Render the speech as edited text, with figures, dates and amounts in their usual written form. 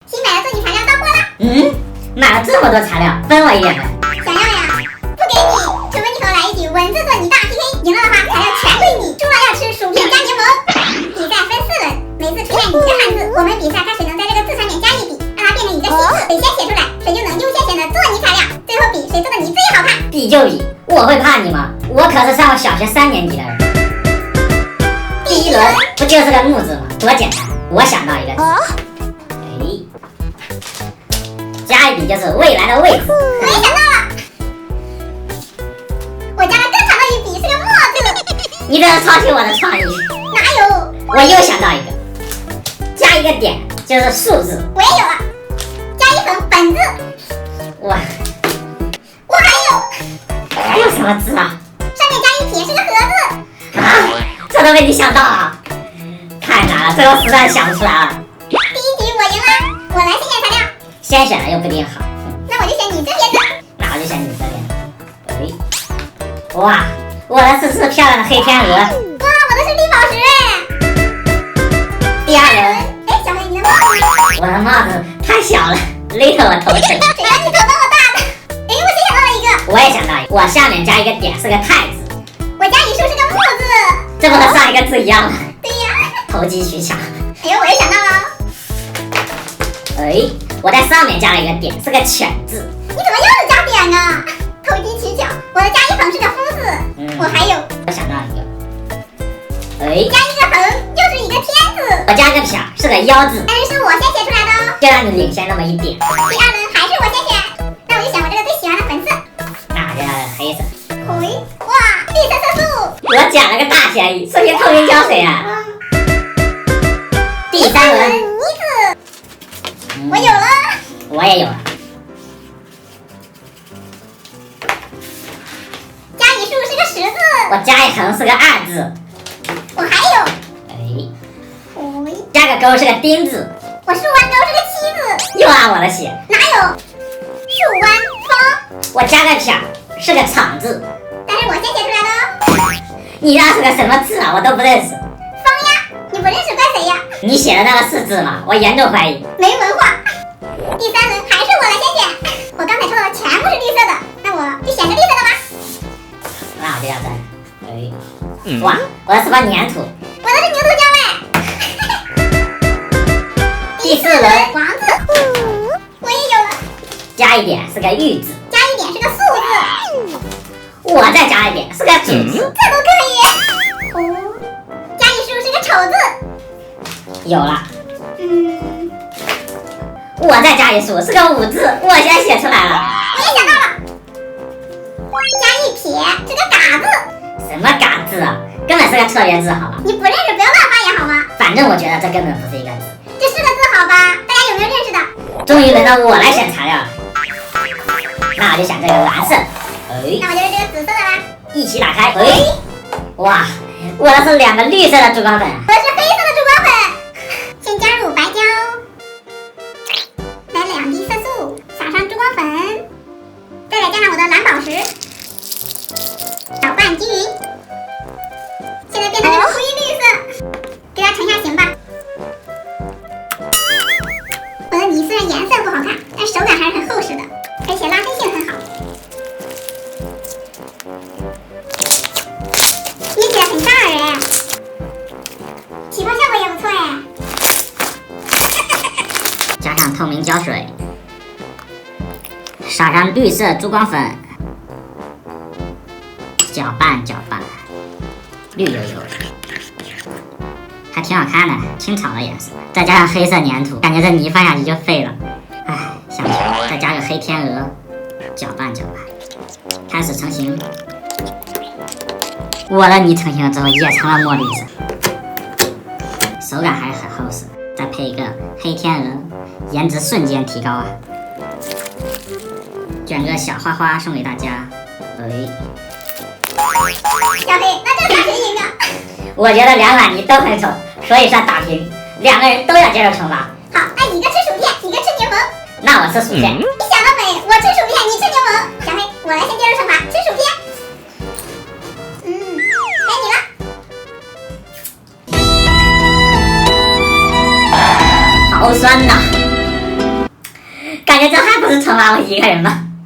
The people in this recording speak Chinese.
新买的做你材料到货了。买了这么多材料，分我一点呗。想要呀？不给你，除非你和我来一局文字做你大 PK， 赢了的话材料全归你，输了要吃薯片加柠檬。比赛分4轮，每次出现一个汉字，我们比赛看谁能在这个字上面加一笔，让它变成一个新字，谁先写出来，谁就能优先选择做泥材料。最后比谁做的泥最好看。比就比，我会怕你吗？我可是上过小学3年级的人。第一轮不就是个木字吗？多简单！我想到一个字，加一笔就是未来的未字。我也想到了，我加了更长的一笔，是个墨字。你这是抄袭我的创意。哪有？我又想到一个，加一个点就是数字。我也有了，加一横本字。我还有什么字啊？上面加一撇是个盒子。这都被你想到了，太难了，这我实在想不出来了。第一局我赢了，我来先选材料。先选的又不一定好。那我就选你这边的。那我就选你这边。哇，我的是漂亮的黑天鹅。哇，我的是绿宝石。第二轮，小黑，你的帽子？我的帽子太小了，勒得我头疼。谁让你头那么大的？我先想到了一个。我也想到一个，我下面加一个点是个太字，我加一竖是个木字，这不和上一个字一样吗？对呀，投机取巧。我也想到了。我在上面加了一个点，是个犬字。你怎么又是加点啊？投机取巧。我的加一横是个夫字。我还有，我想到一个，加一个横又是一个天字。我加个撇是个腰字。但是我先写出来的哦，就让你领先那么一点。第二轮还是我先选，那我就选我这个最喜欢的粉色。那我就要黑色。哇，绿色色素。我捡了个大便宜，顺便透明胶水啊。第三轮，一字，我有了。我也有了。加一竖是个十字。我加一横是个2字。我还有。加个勾是个丁字。我竖弯钩是个七字。又按我的写。哪有？竖弯方。我加个撇是个场字。但是我先写出来的哦。你那是个什么字啊？我都不认识。方呀，你不认识怪谁呀？你写的那个是字吗？我严重怀疑。没文化。第三轮还是我来先选。我刚才抽到的全部是绿色的，那我就选个绿色的吧。那我就要这。哇，我的是把粘土。我的是牛头胶第四轮王字，我也有了。加一点是个玉字。加一点是个素字。我再加一点是个主字。这都可以。加一竖是个丑字。有了。我再加一竖是个5字，我现在写出来了。我也想到了。加一撇是个嘎字。什么嘎字啊？根本是个错别字，好吧？你不认识不要乱发言好吗？反正我觉得这根本不是一个字。这是个字好吧？大家有没有认识的？终于轮到我来选材料了。那我就选这个蓝色。那我就是这个紫色的啦。一起打开。哇，我的是2个绿色的珠光粉。我是黑色的珠光粉。先加入白胶，来2滴色素，撒上珠光粉，再来加上我的蓝宝石，搅拌均匀。现在变成这个灰绿色，给它成下形吧。我的泥虽然颜色不好看，但手感还是很厚实的，而且拉伸性很好。捏起来很大哎，起泡效果也不错哎。加上透明胶水，撒上绿色珠光粉，搅拌搅拌，绿油油的，还挺好看的，清朝的颜色。再加上黑色粘土，感觉这泥放下去就废了。唉，香甜。再加个黑天鹅，搅拌搅拌，开始成型。我的泥成型了之后也成了墨绿色，手感还是很厚实。再配一个黑天鹅，颜值瞬间提高啊！卷个小花花送给大家。小黑，那这打谁赢啊？我觉得2碗泥都很丑，所以算打平，2个人都要接受惩罚。好，那一个吃薯片，一个吃柠檬。那我吃薯片。你想得美，我吃薯片，你吃柠檬。小黑，我来先接受惩罚，吃薯片。该你了。好酸呐！感觉这还不是惩罚我一个人吗？